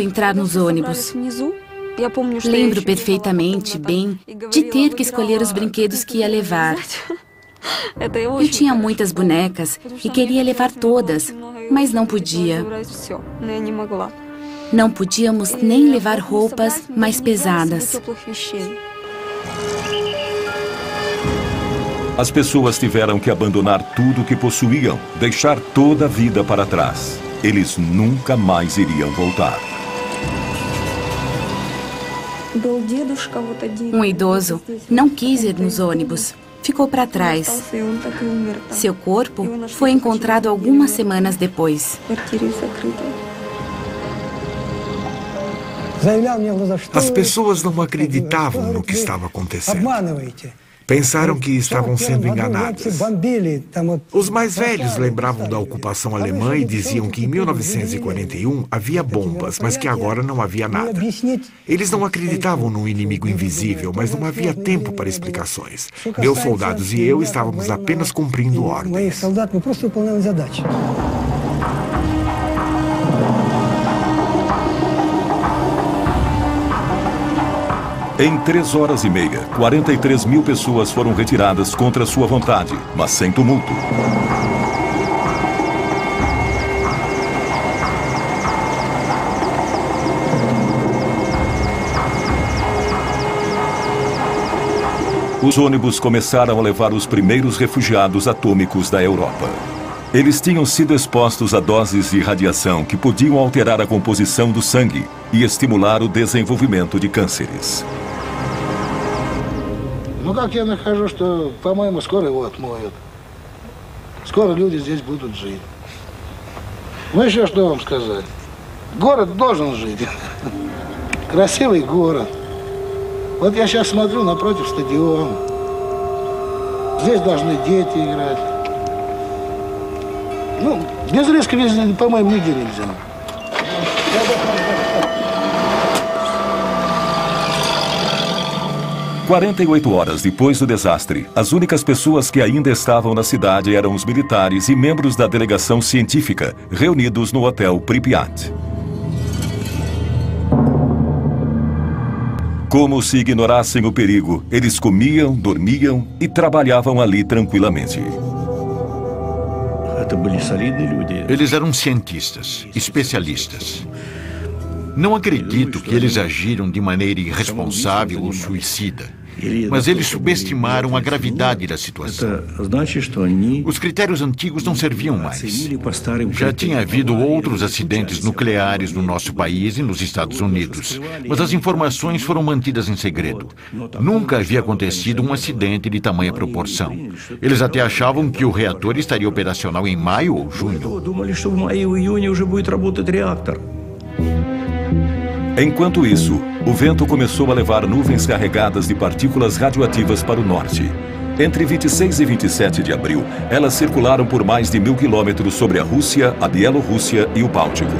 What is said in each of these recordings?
entrar nos ônibus. Lembro perfeitamente bem de ter que escolher os brinquedos que ia levar. Eu tinha muitas bonecas e queria levar todas, mas não podia. Não podíamos nem levar roupas mais pesadas. As pessoas tiveram que abandonar tudo o que possuíam, deixar toda a vida para trás. Eles nunca mais iriam voltar. Um idoso não quis ir nos ônibus. Ficou para trás. Seu corpo foi encontrado algumas semanas depois. As pessoas não acreditavam no que estava acontecendo. Pensaram que estavam sendo enganadas. Os mais velhos lembravam da ocupação alemã e diziam que em 1941 havia bombas, mas que agora não havia nada. Eles não acreditavam num inimigo invisível, mas não havia tempo para explicações. Meus soldados e eu estávamos apenas cumprindo ordens. Em 3 horas e meia, 43 mil pessoas foram retiradas contra sua vontade, mas sem tumulto. Os ônibus começaram a levar os primeiros refugiados atômicos da Europa. Eles tinham sido expostos a doses de radiação que podiam alterar a composição do sangue e estimular o desenvolvimento de cânceres. Ну, как я нахожу, что, по-моему, скоро его отмоют. Скоро люди здесь будут жить. Ну, еще что вам сказать? Город должен жить. Красивый город. Вот я сейчас смотрю напротив стадиона. Здесь должны дети играть. Ну, без риска, по-моему, нигде нельзя. 48 horas depois do desastre, as únicas pessoas que ainda estavam na cidade eram os militares e membros da delegação científica, reunidos no hotel Pripyat. Como se ignorassem o perigo, eles comiam, dormiam e trabalhavam ali tranquilamente. Eles eram cientistas, especialistas. Não acredito que eles agiram de maneira irresponsável ou suicida. Mas eles subestimaram a gravidade da situação. Os critérios antigos não serviam mais. Já tinha havido outros acidentes nucleares no nosso país e nos Estados Unidos, mas as informações foram mantidas em segredo. Nunca havia acontecido um acidente de tamanha proporção. Eles até achavam que o reator estaria operacional em maio ou junho. Enquanto isso, o vento começou a levar nuvens carregadas de partículas radioativas para o norte. Entre 26 e 27 de abril, elas circularam por mais de 1000 quilômetros sobre a Rússia, a Bielorrússia e o Báltico.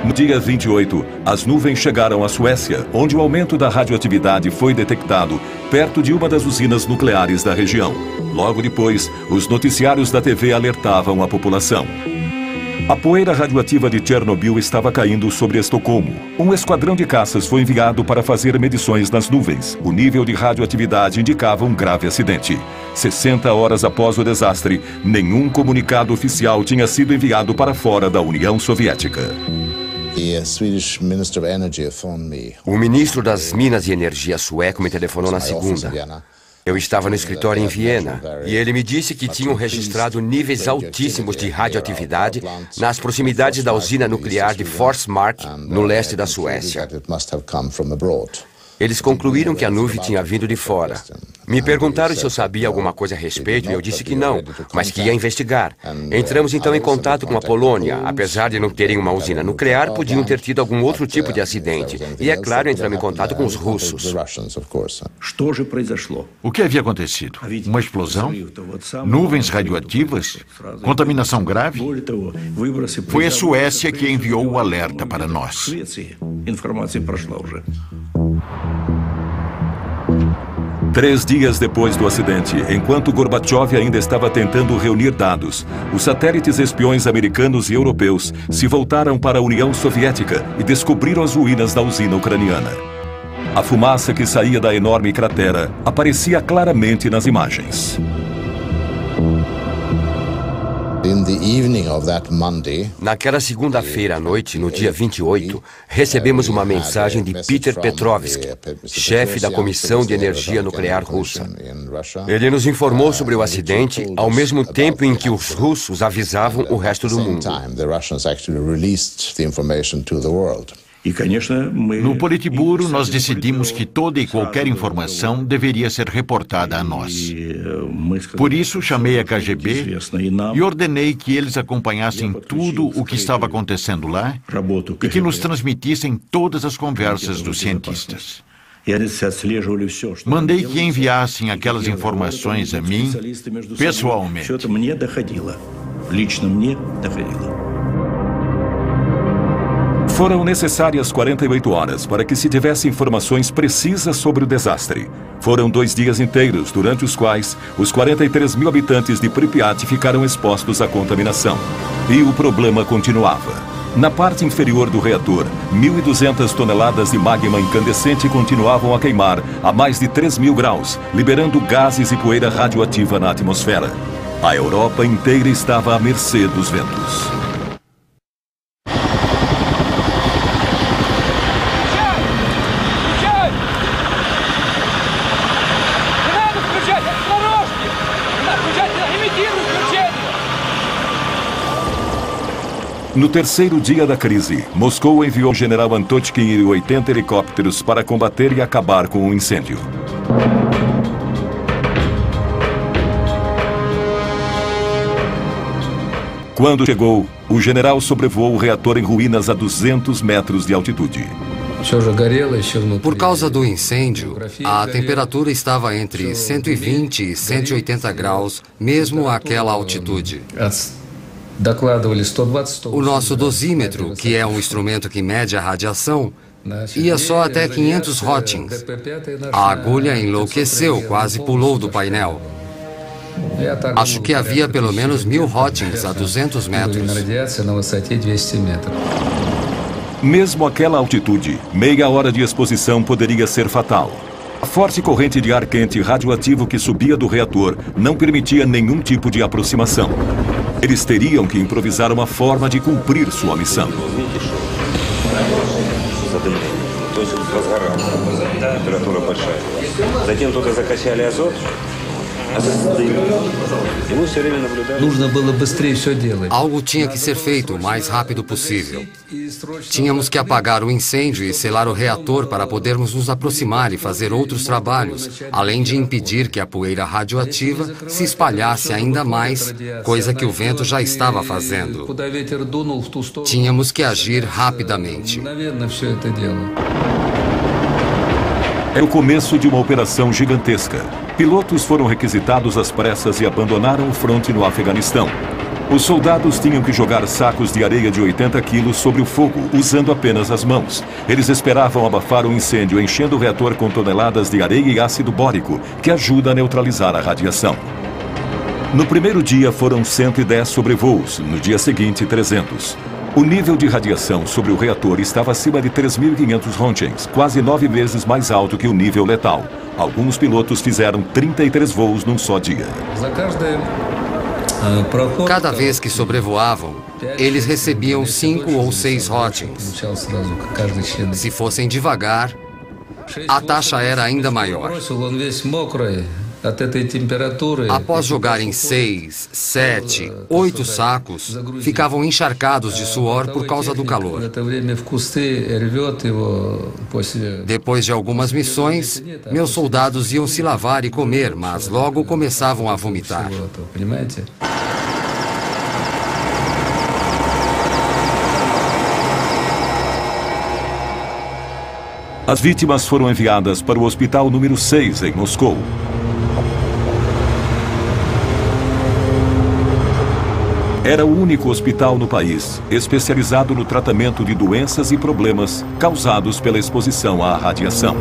No dia 28, as nuvens chegaram à Suécia, onde o aumento da radioatividade foi detectado perto de uma das usinas nucleares da região. Logo depois, os noticiários da TV alertavam a população. A poeira radioativa de Chernobyl estava caindo sobre Estocolmo. Um esquadrão de caças foi enviado para fazer medições nas nuvens. O nível de radioatividade indicava um grave acidente. 60 horas após o desastre, nenhum comunicado oficial tinha sido enviado para fora da União Soviética. O ministro das Minas e Energia sueco me telefonou na segunda. Eu estava no escritório em Viena e ele me disse que tinham registrado níveis altíssimos de radioatividade nas proximidades da usina nuclear de Forsmark, no leste da Suécia. Eles concluíram que a nuvem tinha vindo de fora. Me perguntaram se eu sabia alguma coisa a respeito e eu disse que não, mas que ia investigar. Entramos então em contato com a Polônia. Apesar de não terem uma usina nuclear, podiam ter tido algum outro tipo de acidente. E é claro, entramos em contato com os russos. O que havia acontecido? Uma explosão? Nuvens radioativas? Contaminação grave? Foi a Suécia que enviou o alerta para nós. 3 dias depois do acidente, enquanto Gorbachev ainda estava tentando reunir dados, os satélites espiões americanos e europeus se voltaram para a União Soviética e descobriram as ruínas da usina ucraniana. A fumaça que saía da enorme cratera aparecia claramente nas imagens. Naquela segunda-feira à noite, no dia 28, recebemos uma mensagem de Peter Petrovsky, chefe da Comissão de Energia Nuclear russa. Ele nos informou sobre o acidente ao mesmo tempo em que os russos avisavam o resto do mundo. No Politburo, nós decidimos que toda e qualquer informação deveria ser reportada a nós. Por isso, chamei a KGB e ordenei que eles acompanhassem tudo o que estava acontecendo lá e que nos transmitissem todas as conversas dos cientistas. Mandei que enviassem aquelas informações a mim pessoalmente. Foram necessárias 48 horas para que se tivesse informações precisas sobre o desastre. Foram 2 dias inteiros, durante os quais os 43 mil habitantes de Pripyat ficaram expostos à contaminação. E o problema continuava. Na parte inferior do reator, 1.200 toneladas de magma incandescente continuavam a queimar a mais de 3.000 graus, liberando gases e poeira radioativa na atmosfera. A Europa inteira estava à mercê dos ventos. No terceiro dia da crise, Moscou enviou o general Antotkin e 80 helicópteros para combater e acabar com o incêndio. Quando chegou, o general sobrevoou o reator em ruínas a 200 metros de altitude. Por causa do incêndio, a temperatura estava entre 120 e 180 graus, mesmo àquela altitude. O nosso dosímetro, que é um instrumento que mede a radiação, ia só até 500 rotings. A agulha enlouqueceu, quase pulou do painel. Acho que havia pelo menos 1000 rotings a 200 metros. Mesmo àquela altitude, meia hora de exposição poderia ser fatal. A forte corrente de ar quente radioativo que subia do reator não permitia nenhum tipo de aproximação. Eles teriam que improvisar uma forma de cumprir sua missão. Algo tinha que ser feito o mais rápido possível. Tínhamos que apagar o incêndio e selar o reator para podermos nos aproximar e fazer outros trabalhos, além de impedir que a poeira radioativa se espalhasse ainda mais, coisa que o vento já estava fazendo. Tínhamos que agir rapidamente. É o começo de uma operação gigantesca. Pilotos foram requisitados às pressas e abandonaram o fronte no Afeganistão. Os soldados tinham que jogar sacos de areia de 80 quilos sobre o fogo, usando apenas as mãos. Eles esperavam abafar o incêndio, enchendo o reator com toneladas de areia e ácido bórico, que ajuda a neutralizar a radiação. No primeiro dia foram 110 sobrevoos, no dia seguinte 300. O nível de radiação sobre o reator estava acima de 3.500 röntgens, quase 9 vezes mais alto que o nível letal. Alguns pilotos fizeram 33 voos num só dia. Cada vez que sobrevoavam, eles recebiam 5 ou 6 röntgens. Se fossem devagar, a taxa era ainda maior. Após jogarem 6, 7, 8 sacos, ficavam encharcados de suor por causa do calor. Depois de algumas missões, meus soldados iam se lavar e comer, mas logo começavam a vomitar. As vítimas foram enviadas para o hospital número 6, em Moscou. Era o único hospital no país especializado no tratamento de doenças e problemas causados pela exposição à radiação.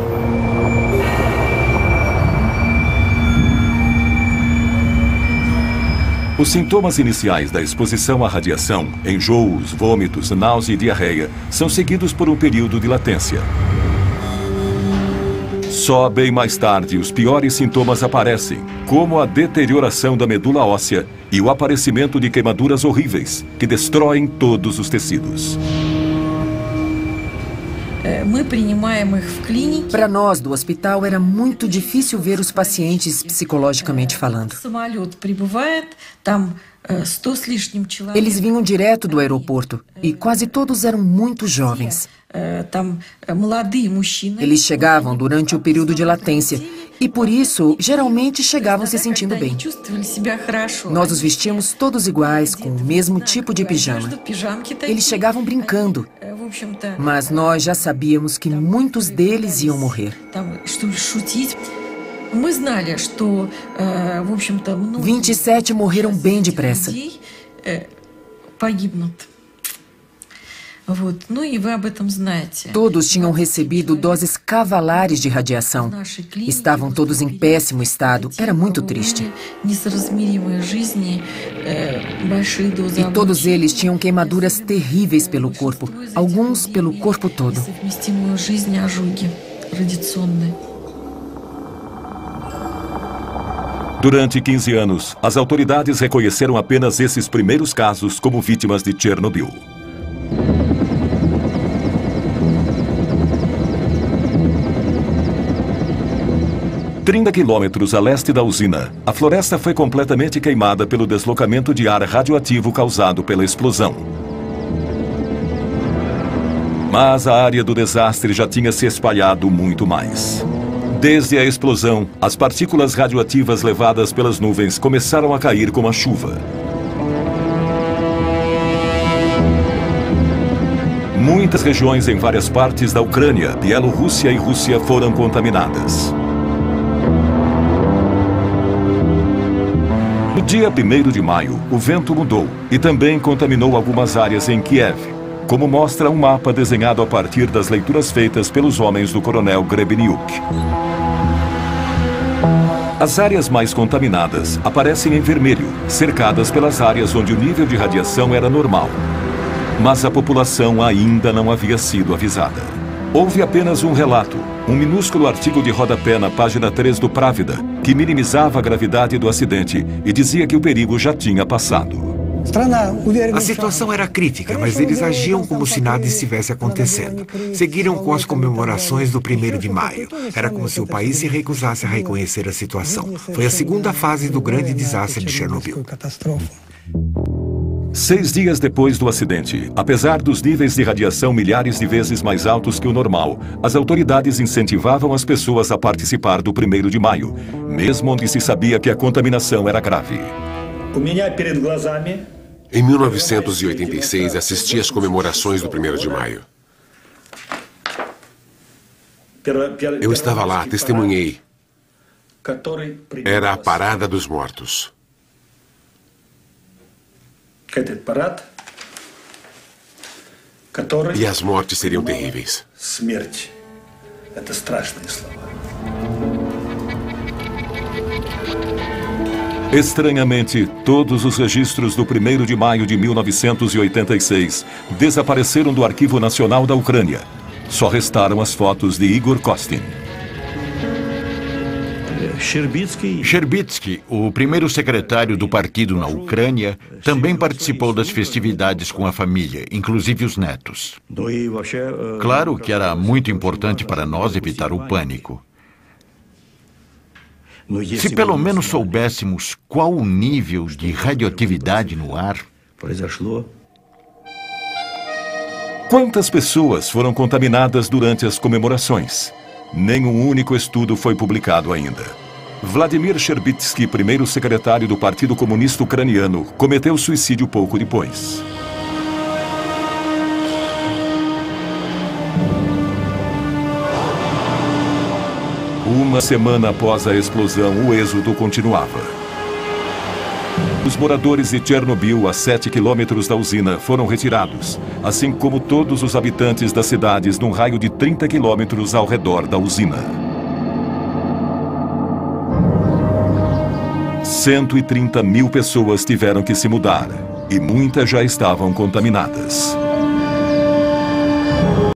Os sintomas iniciais da exposição à radiação, enjoos, vômitos, náusea e diarreia, são seguidos por um período de latência. Só bem mais tarde, os piores sintomas aparecem, como a deterioração da medula óssea e o aparecimento de queimaduras horríveis, que destroem todos os tecidos. Para nós, do hospital, era muito difícil ver os pacientes psicologicamente falando. Eles vinham direto do aeroporto e quase todos eram muito jovens. Eles chegavam durante o período de latência e, por isso, geralmente chegavam se sentindo bem. Nós os vestíamos todos iguais, com o mesmo tipo de pijama. Eles chegavam brincando, mas nós já sabíamos que muitos deles iam morrer. 27 morreram bem depressa. Todos tinham recebido doses cavalares de radiação. Estavam todos em péssimo estado. Era muito triste. E todos eles tinham queimaduras terríveis pelo corpo, alguns pelo corpo todo. Durante 15 anos, as autoridades reconheceram apenas esses primeiros casos como vítimas de Chernobyl. A 30 quilômetros a leste da usina, a floresta foi completamente queimada pelo deslocamento de ar radioativo causado pela explosão. Mas a área do desastre já tinha se espalhado muito mais. Desde a explosão, as partículas radioativas levadas pelas nuvens começaram a cair como a chuva. Muitas regiões em várias partes da Ucrânia, Bielorrússia e Rússia foram contaminadas. No dia 1º de maio, o vento mudou e também contaminou algumas áreas em Kiev, como mostra um mapa desenhado a partir das leituras feitas pelos homens do coronel Grebeniuk. As áreas mais contaminadas aparecem em vermelho, cercadas pelas áreas onde o nível de radiação era normal. Mas a população ainda não havia sido avisada. Houve apenas um relato, um minúsculo artigo de rodapé na página 3 do Pravda, que minimizava a gravidade do acidente e dizia que o perigo já tinha passado. A situação era crítica, mas eles agiam como se nada estivesse acontecendo. Seguiram com as comemorações do 1º de maio. Era como se o país se recusasse a reconhecer a situação. Foi a segunda fase do grande desastre de Chernobyl. 6 dias depois do acidente, apesar dos níveis de radiação milhares de vezes mais altos que o normal, as autoridades incentivavam as pessoas a participar do 1º de maio, mesmo onde se sabia que a contaminação era grave. Em 1986, assisti às comemorações do 1º de maio. Eu estava lá, testemunhei. Era a Parada dos Mortos. E as mortes seriam terríveis. Estranhamente, todos os registros do 1º de maio de 1986 desapareceram do Arquivo Nacional da Ucrânia. Só restaram as fotos de Igor Kostin. Sherbitsky, o primeiro secretário do partido na Ucrânia, também participou das festividades com a família, inclusive os netos. Claro que era muito importante para nós evitar o pânico. Se pelo menos soubéssemos qual o nível de radioatividade no ar. Quantas pessoas foram contaminadas durante as comemorações? Nenhum único estudo foi publicado ainda. Vladimir Sherbitsky, primeiro secretário do Partido Comunista Ucraniano, cometeu suicídio pouco depois. Uma semana após a explosão, o êxodo continuava. Os moradores de Chernobyl, a 7 quilômetros da usina, foram retirados, assim como todos os habitantes das cidades num raio de 30 quilômetros ao redor da usina. 130 mil pessoas tiveram que se mudar e muitas já estavam contaminadas.